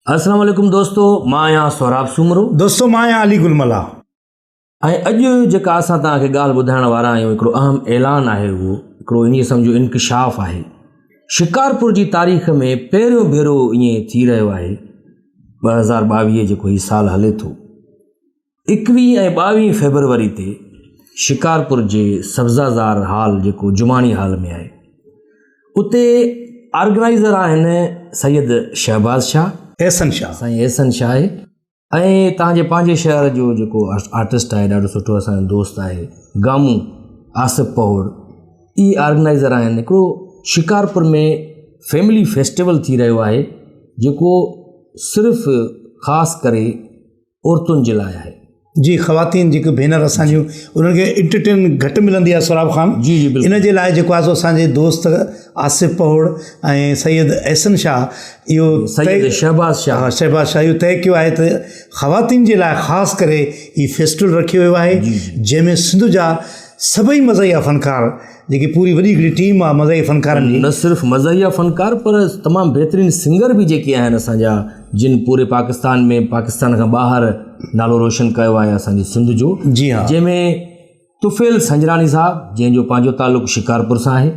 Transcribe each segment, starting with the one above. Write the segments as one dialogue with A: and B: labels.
A: अस्सलाम वालेकुम दोस्तों, मां आहियां सोराब सूमरो।
B: दोस्तों मां आहियां अली गुलमला।
A: ऐं अॼु जेका असां तव्हांखे ॻाल्हि ॿुधाइण वारा आहियूं, हिकिड़ो अहम ऐलान आहे, उहो हिकिड़ो ईअं सम्झो इंकिशाफ़ आहे। शिकारपुर जी तारीख़ में पहिरियों भेरो ईअं थी रहियो आहे। 2022 जेको हीउ साल हले थो, 21 ऐं 22 फेबरवरी ते शिकारपुर जे सब्ज़ाज़ार हाल जेको जुमानी हाल में आहे, उते ऑर्गेनाइज़र आहिनि सैयद शहबाज़ शाह,
B: एहसन शाह,
A: साईं एहसन शाह आहे। ऐं तव्हांजे पंहिंजे शहर जो जेको आर्टिस्ट आहे, ॾाढो सुठो असांजो दोस्त आहे गामू आसिफ पहोड़, ई ऑर्गेनाइज़र आहिनि। हिकिड़ो शिकारपुर में फैमिली फेस्टिवल थी रहियो आहे, जेको सिर्फ़ु ख़ासि करे औरतुनि जे लाइ आहे।
B: जी, ख़वातीन जेके भेनर असांजियूं उन्हनि खे एंटरटेन घटि मिलंदी आहे सोराब ख़ान।
A: जी जी बिल्कुलु।
B: इन जे लाइ जेको आहे सो असांजे दोस्त आसिफ पहोड़ ऐं सैयद एहसन शाह, इहो
A: सैयद शहबाज़ शाह,
B: शहबाज़ शाह इहो तय कयो आहे त ख़वातीन जे लाइ ख़ासि करे हीउ फेस्टिवल रखियो वियो आहे, जंहिंमें सिंध जा सभई मज़हिया फ़नकार, जेकी पूरी वॾी हिकिड़ी टीम आहे मज़ही फ़नकारनि जी,
A: न सिर्फ़ु मज़हिया फ़नकार पर तमामु बहितरीनु सिंगर बि जेके आहिनि असांजा, जिन पूरे पाकिस्तान में, पाकिस्तान खां ॿाहिरि नालो रोशन कयो आहे असांजी सिंध जो।
B: जी हा।
A: जंहिंमें तुफ़ैल संजरानी साहब, जंहिंजो पंहिंजो तालुक़ु शिकारपुर सां आहे,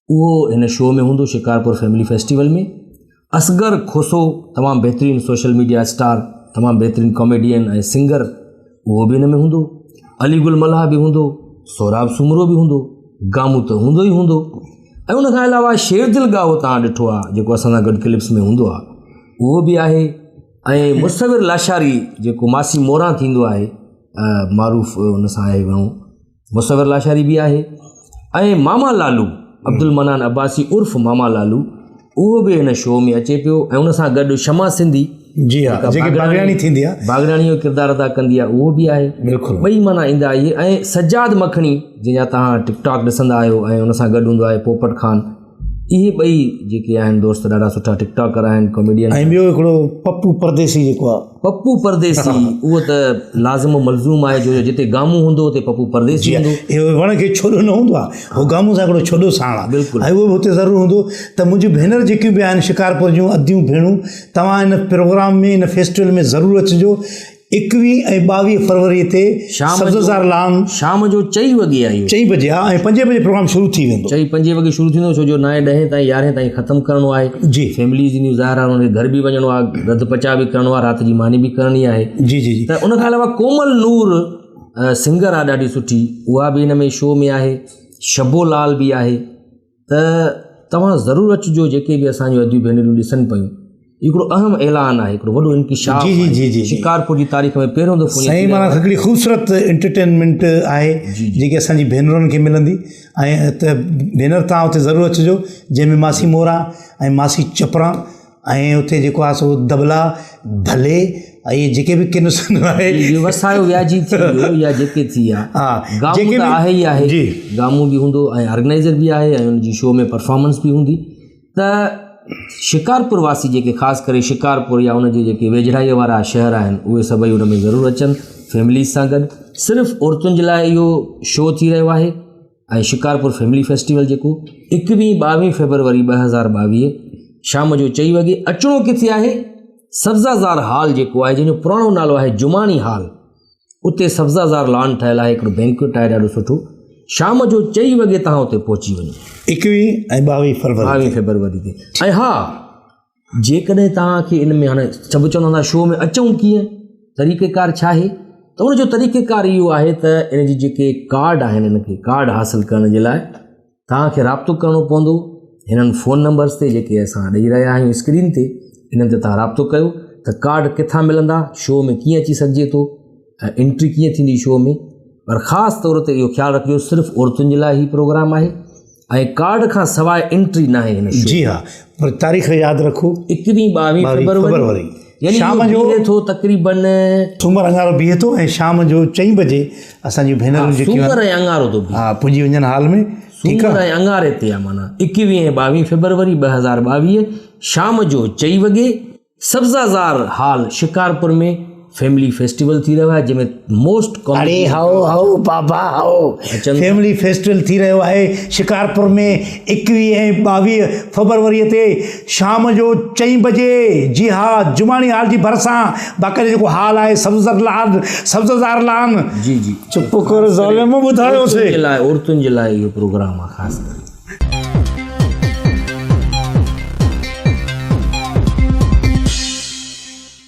A: उहो हिन शो में हूंदो, शिकारपुर फैमिली फेस्टिवल में। असगर खोसो, तमामु बहितरीनु सोशल मीडिया स्टार, तमामु बहितरीनु कॉमेडियन ऐं सिंगर, उहो बि हिन में हूंदो। अली गुलमला बि हूंदो, सोराब सूमरो बि हूंदो, गामू त हूंदो ई हूंदो। ऐं उन खां अलावा शेरदिल गाओ तव्हां ॾिठो आहे, जेको असां सां गॾु क्लिप्स में हूंदो आहे, उहो बि आहे। ऐं मुसविर लाशारी जेको मासी मोरा थींदो आहे, मारूफ़ उन सां आहे घणो, मुसविर लाशारी बि आहे। ऐं मामा लालू, अब्दुल मनान अब्बासी उर्फ़ मामा लालू, उहो बि हिन शो में अचे पियो। ऐं उन सां गॾु शमा सिंधी,
B: जी हा, जेकी बागरानी थींदी आहे,
A: बागरानी जो किरदारु अदा कंदी आहे, उहो बि आहे।
B: बिल्कुलु
A: ॿई माना ईंदा इहे। ऐं सजाद मखणी, जंहिंजा तव्हां टिकटॉक ॾिसंदा आहियो, ऐं उन सां गॾु हूंदो आहे पोपट खान। इहे ॿई जेके आहिनि दोस्त ॾाढा सुठा टिकटॉकर आहिनि, कॉमेडियन।
B: ऐं ॿियो हिकिड़ो पप्पू परदेसी जेको आहे,
A: पप्पू परदेसी, उहो त लाज़िम मलज़ूम आहे, जो जिते गामू हूंदो उते पप्पू परदेसी हूंदो।
B: इहो वण खे छोॾो न हूंदो आहे, उहो गामू सां हिकिड़ो छोॾो साण आहे।
A: बिल्कुलु।
B: ऐं उहो बि हुते ज़रूरु हूंदो। त मुंहिंजी भेनर जेकियूं बि आहिनि शिकारपुर जूं अदियूं भेणूं, तव्हां हिन प्रोग्राम में, हिन फेस्टिवल में ज़रूरु अचिजो। 21 ऐं 22 फरवरी ते सब्ज़ाज़ार लॉन
A: शाम जो 4 वॻे आहे,
B: 4 बजे आहे, ऐं 5 बजे प्रोग्राम शुरू थी वेंदो।
A: 4-5 वॻे शुरू थींदो, छो जो 9, 10 ताईं, 11 ताईं ख़तमु करिणो आहे।
B: जी,
A: फैमिली जी ज़ाहिर आहे, उनखे घर बि वञिणो आहे, रध पचा बि करिणो आहे, राति जी मानी बि करणी आहे।
B: जी जी जी।
A: त उन खां अलावा कोमल नूर सिंगर आहे ॾाढी सुठी, उहा बि हिन में शो में आहे। शबो लाल बि आहे। त तव्हां ज़रूरु अचिजो, जेके बि असांजूं अदियूं भेनरूं ॾिसनि पियूं। हिकिड़ो अहम ऐलान आहे, हिकिड़ो वॾो इंकिशाफ़
B: जी जी जी जी।
A: शिकारपुर जी तारीख़ में पहिरियों दफ़ो
B: सही माना हिकिड़ी ख़ूबसूरत एंटरटेनमेंट आहे, जेकी असांजी भेनरुनि खे मिलंदी। ऐं त भेनर तव्हां हुते ज़रूरु अचिजो, जंहिंमें मासी मोरा ऐं मासी चपरा, ऐं हुते जेको आहे सो दबला भले, ऐं जेके बि किन सुन आहे,
A: वसायो व्याजी थी वियो या जेके थी आहे।
B: हा,
A: गामू त आहे ई आहे।
B: जी,
A: गामू बि हूंदो, ऐं ऑर्गेनाइज़र बि आहे, ऐं हुनजी शो में परफॉर्मेंस बि हूंदी। त शिकारपुर वासी जेके ख़ासि करे शिकारपुर या उनजे जेके वेझड़ाईअ वारा शहर आहिनि, उहे सभई हुन में ज़रूरु अचनि फैमिलीज़ सां गॾु। सिर्फ़ु औरतुनि जे लाइ इहो शो थी रहियो आहे। ऐं शिकारपुर फैमिली फेस्टिवल जेको 21-22 फेबरवरी 2022 शाम जो 4 वॻे। अचिणो किथे आहे? सब्ज़ाज़ार हाल जेको आहे, जंहिंजो पुराणो नालो आहे जुमानी हाल, उते सब्ज़ाज़ार लॉन ठहियलु आहे, हिकिड़ो बैंक्वेट आहे ॾाढो सुठो। शाम जो 4 वॻे तव्हां हुते पहुची वञो,
B: 21 ऐं 22
A: फेबरवरी ते। ऐं हा, जेकॾहिं तव्हांखे इन में, हाणे सभु चवंदा शो में अचूं कीअं, तरीक़ेकार छा आहे, त उनजो तरीक़ेकार इहो आहे त इन जी जेके कार्ड आहिनि, इनखे कार्ड हासिलु करण जे लाइ तव्हांखे राब्तो करिणो पवंदो हिननि फ़ोन नंबर्स ते, जेके असां ॾेई रहिया आहियूं स्क्रीन ते। इन्हनि ते तव्हां राब्तो कयो त कार्ड किथां मिलंदा, शो में कीअं अची सघिजे थो, ऐं एंट्री कीअं थींदी शो में। पर ख़ासि तौर ते इहो ख़्यालु रखिजो, सिर्फ़ु औरतुनि जे लाइ ही प्रोग्राम आहे, ऐं कार्ड खां सवाइ एंट्री न आहे हिन शो। जी
B: हा, पर तारीख़ यादि रखो,
A: 21-22 फेबरवरी, यानी
B: शाम जो
A: थो तक़रीबन
B: सूमर अंगारो बीहे थो, ऐं शाम जो 4 बजे असांजियूं भेनरूं जेकी
A: सूमर ऐं अंगारो थो बीहे,
B: हा, पुॼी वञनि हाल में।
A: सूमर ऐं अंगारे ते आहे, माना 21 ऐं 22 फेबरवरी 2022 शाम जो 4 वॻे सब्ज़ाज़ार हाल शिकारपुर में फैमिली फेस्टिवल थी रहियो आहे जंहिंमें मोस्ट
B: अरे how how Baba how family festival थी रहियो आहे शिकारपुर में 21 ऐं 22 फरवरीअ ते शाम जो 4 बजे। जी हा, जुमाणी हाल जी भरिसां बाक़ाइदा जेको हाल आहे सब्ज़दार लान।
A: जी जी
B: चुप कर ज़ालिम ॿुधायोसीं।
A: औरतुनि जे लाइ इहो प्रोग्राम आहे ख़ासि करे।